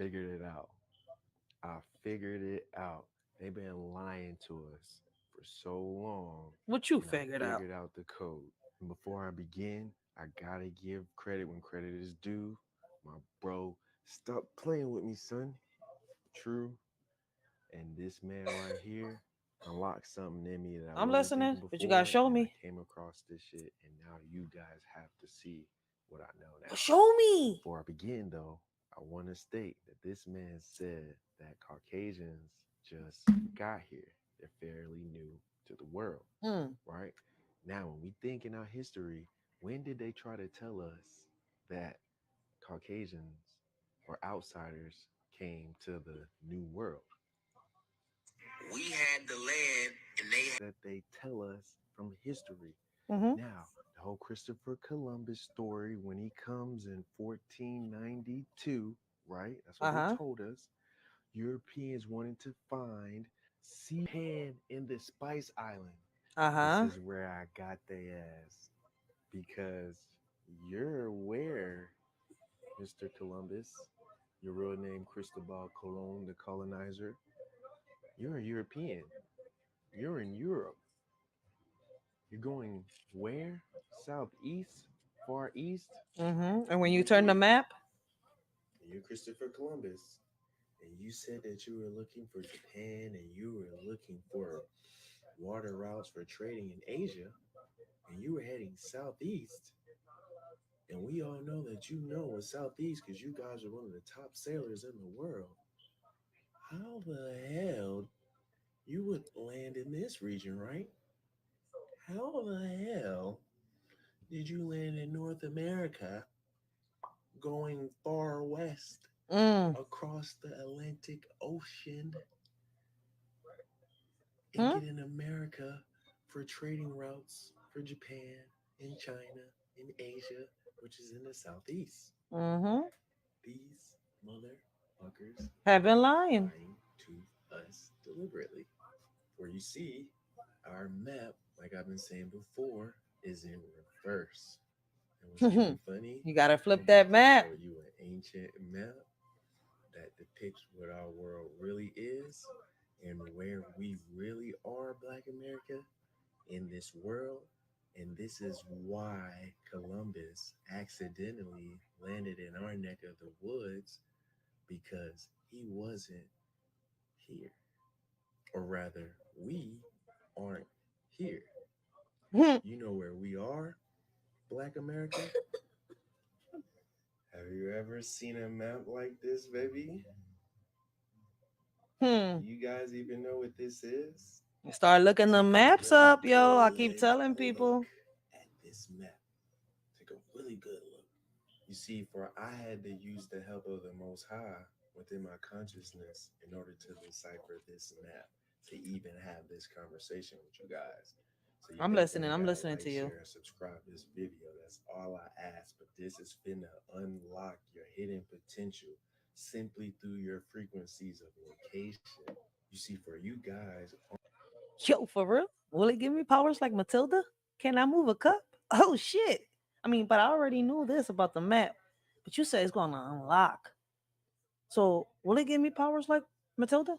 figured it out. I figured it out. They've been lying to us for so long, What you and I figured out? figured out the code. And before I begin, I gotta give credit when credit is due. My bro, stop playing with me, son. True. And this man right here unlocked something in me that I I'm wasn't listening, thinking but you gotta before, show and I me. came across this shit, and now you guys have to see what I know Well, now. show me. Before I begin, though, I want to state that this man said that Caucasians just got here. They're fairly new to the world, Mm. right? Now, when we think in our history, when did they try to tell us that Caucasians or outsiders came to the new world? We had the land and they that they tell us from history. Mm-hmm. Now, the whole Christopher Columbus story when he comes in 1492, right? That's what they Uh-huh. told us. Europeans wanted to find sea pan in the Spice Island. This Uh-huh. is where I got they ass because you're aware, Mr. Columbus, your real name Cristobal Colon, the colonizer. You're a European. You're in Europe. You're going where? Southeast? Far east? Mm-hmm. And when you You turn the did. map, You're Christopher Columbus. And you said that you were looking for Japan and you were looking for water routes for trading in Asia. And you were heading southeast. And we all know that you know what southeast because you guys are one of the top sailors in the world. How the hell you would land in this region, right? How the hell did you land in North America going far west mm. across the Atlantic Ocean and Hmm? get in America for trading routes for Japan and China and Asia, which is in the southeast? Mm-hmm. These motherfuckers Have been are lying. lying to us deliberately. For you see, our map, like I've been saying before, is in reverse. And what's even You funny, gotta I'm flip about that to map. show you an ancient map that depicts what our world really is and where we really are, Black America, in this world. And this is why Columbus accidentally landed in our neck of the woods because he wasn't here. Or rather, we aren't here. Hmm. You know where we are, Black America? Have you ever seen a map like this, baby? Do Hmm. you guys even know what this is? Start looking the Take a maps really up, yo. I keep good telling look people. at this map. Take a really good look. You see, for I had to use the help of the Most High within my consciousness in order to decipher this map, to even have this conversation with you guys. So you I'm listening. definitely I'm gotta listening like, to you. share, and subscribe this video. That's all I ask. But this is finna unlock your hidden potential simply through your frequencies of location. You see, for you guys, Yo, for real? Will it give me powers like Matilda? Can I move a cup? Oh shit. I mean, but I already knew this about the map. But you said it's gonna unlock. So will it give me powers like Matilda?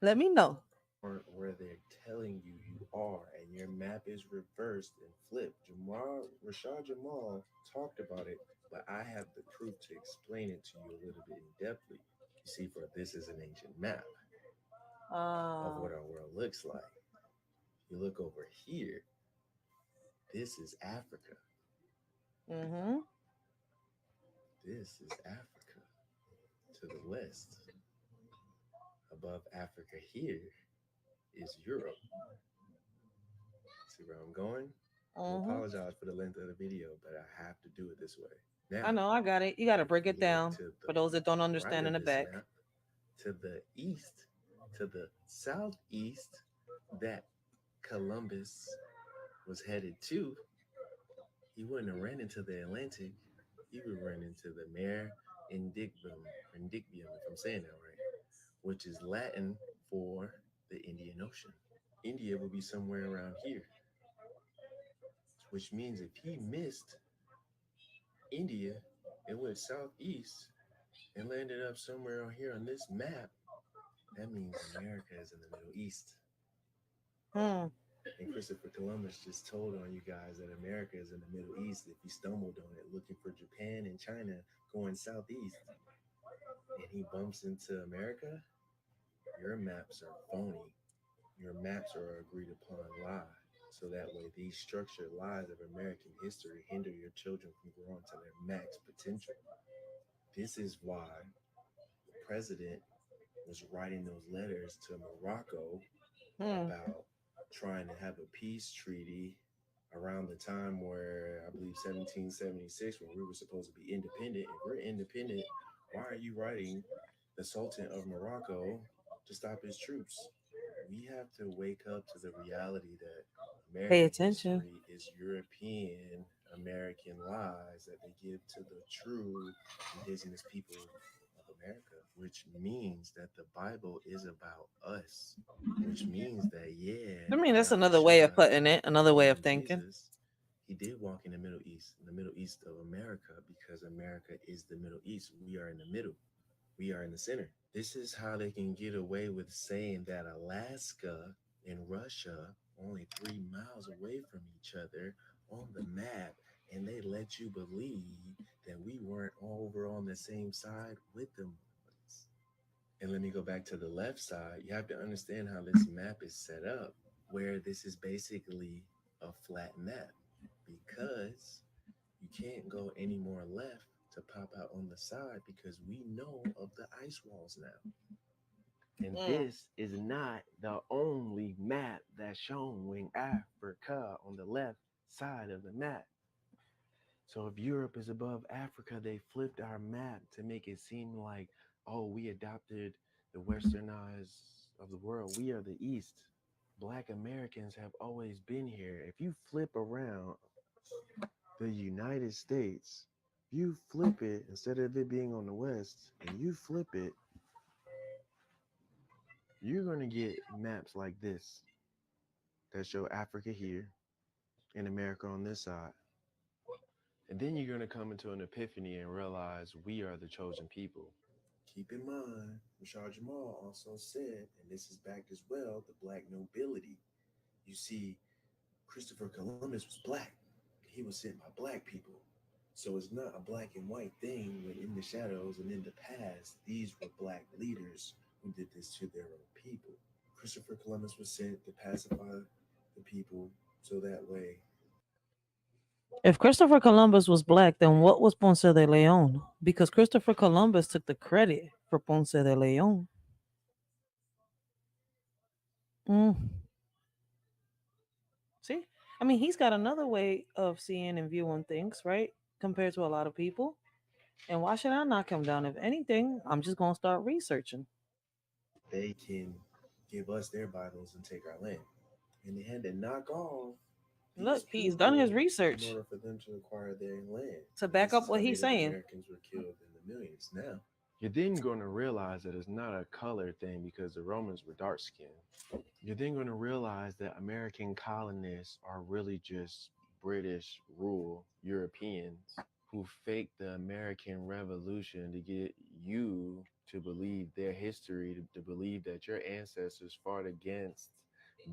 Let me know. aren't where they're telling you you are, and your map is reversed and flipped. Rashad Jamal talked about it, but I have the proof to explain it to you a little bit in depthly. You see, for this is an ancient map of Uh what our world looks like. You look over here, this is Africa. mm-hmm. This is Africa to the west. Above Africa here is Europe. See where I'm going? I'm gonna Mm-hmm. apologize for the length of the video, but I have to do it this way. I Now, know, I got it. You gotta if break it we look down to for the those that don't right understand in of the this back. map, to the east, to the southeast, that Columbus was headed to, he wouldn't have ran into the Atlantic. He would run into the Mare Indicbium, if I'm saying that right, which is Latin for the Indian Ocean. India will be somewhere around here, which means if he missed India and went southeast, and landed up somewhere on here on this map, that means America is in the Middle East. Hmm. And Christopher Columbus just told on you guys that America is in the Middle East. If he stumbled on it looking for Japan and China going southeast, and he bumps into America, your maps are phony. Your maps are agreed upon lie. So that way, these structured lies of American history hinder your children from growing to their max potential. This is why the president was writing those letters to Morocco Hmm. about trying to have a peace treaty around the time where I believe 1776, when we were supposed to be independent. If we're independent, why are you writing the Sultan of Morocco to stop his troops? We have to wake up to the reality that Pay American attention. history is European American lies that they give to the true indigenous people of America, which means that the Bible is about us, which means that, yeah, I mean, that's another way of Yahusha, putting it, another way of meaning thinking. Jesus, he did walk in the Middle East, in the Middle East of America, because America is the Middle East. We are in the middle. We are in the center. This is how they can get away with saying that Alaska and Russia only 3 miles away from each other on the map, and they let you believe that we weren't over on the same side with them. And let me go back to the left side. You have to understand how this map is set up, where this is basically a flat map, because you can't go any more left to pop out on the side because we know of the ice walls now. And this is not the only map that's showing Africa on the left side of the map. So if Europe is above Africa, they flipped our map to make it seem like, oh, we adopted the westernized of the world. We are the East. Black Americans have always been here. If you flip around the United States, you flip it, instead of it being on the west, and you flip it, you're going to get maps like this that show Africa here and America on this side. And then you're going to come into an epiphany and realize we are the chosen people. Keep in mind, Rashad Jamal also said, and this is backed as well, the black nobility. You see, Christopher Columbus was black. He was sent by black people. So it's not a black and white thing when in the shadows and in the past, these were black leaders who did this to their own people. Christopher Columbus was sent to pacify the people so that way. If Christopher Columbus was black, then what was Ponce de Leon? Because Christopher Columbus took the credit for Ponce de Leon. Mm. See? I mean, he's got another way of seeing and viewing things, right? Compared to a lot of people. And why should I knock him down? If anything, I'm just going to start researching. They can give us their Bibles and take our land. And they had to knock off these Look, he's done his people in research order for them to acquire their land. to back This up is what how he's Native saying. Americans were killed in the millions. Now, you're then going to realize that it's not a color thing because the Romans were dark skinned. You're then going to realize that American colonists are really just British rule Europeans who faked the American Revolution to get you to believe their history, to believe that your ancestors fought against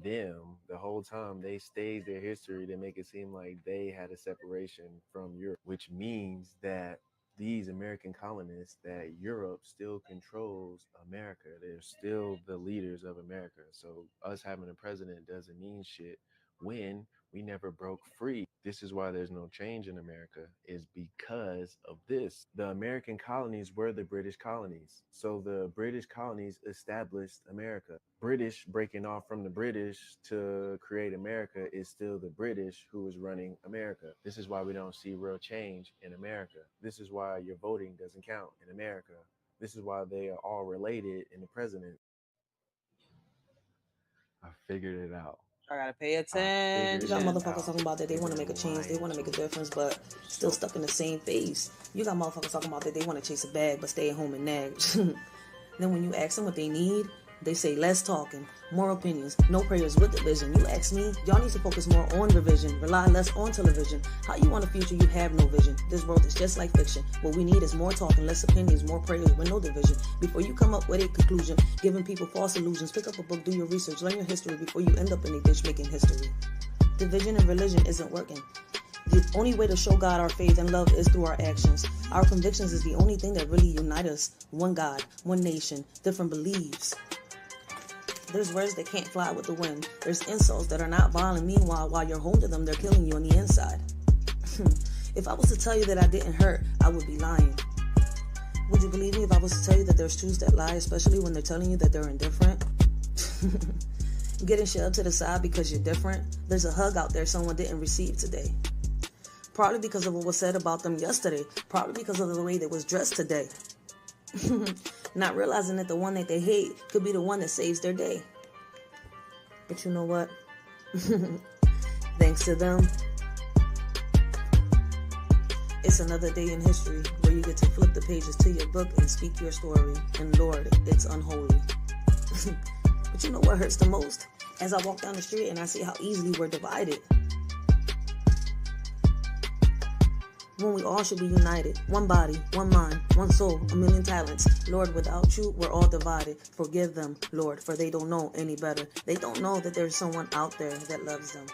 them the whole time. They staged their history to make it seem like they had a separation from Europe, which means that these American colonists, that Europe still controls America. They're still the leaders of America. So us having a president doesn't mean shit when we never broke free. This is why there's no change in America, is because of this. The American colonies were the British colonies. So the British colonies established America. British breaking off from the British to create America is still the British who is running America. This is why we don't see real change in America. This is why your voting doesn't count in America. This is why they are all related in the president. I figured it out. I gotta pay You attention. got motherfuckers talking about that they want to make a change, they want to make a difference, but still stuck in the same phase. You got motherfuckers talking about that they want to chase a bag, but stay at home and nag. Then when you ask them what they need, They say less talking, more opinions, no prayers with division. You ask me, y'all need to focus more on revision, rely less on television. How you want a future, you have no vision. This world is just like fiction. What we need is more talking, less opinions, more prayers with no division. Before you come up with a conclusion, giving people false illusions, pick up a book, do your research, learn your history before you end up in a ditch making history. Division in religion isn't working. The only way to show God our faith and love is through our actions. Our convictions is the only thing that really unite us. One God, one nation, different beliefs. There's words that can't fly with the wind. There's insults that are not violent. Meanwhile, while you're home to them, they're killing you on the inside. If I was to tell you that I didn't hurt, I would be lying. Would you believe me if I was to tell you that there's truths that lie, especially when they're telling you that they're indifferent? Getting shoved to the side because you're different. There's a hug out there someone didn't receive today. Probably because of what was said about them yesterday. Probably because of the way they was dressed today. Not realizing that the one that they hate could be the one that saves their day. But you know what? Thanks to them, it's another day in history where you get to flip the pages to your book and speak your story. And Lord, it's unholy. But you know what hurts the most? As I walk down the street and I see how easily we're divided. When we all should be united. One body, one mind, one soul, a million talents. Lord, without you, we're all divided. Forgive them, Lord, for they don't know any better. They don't know that there's someone out there that loves them.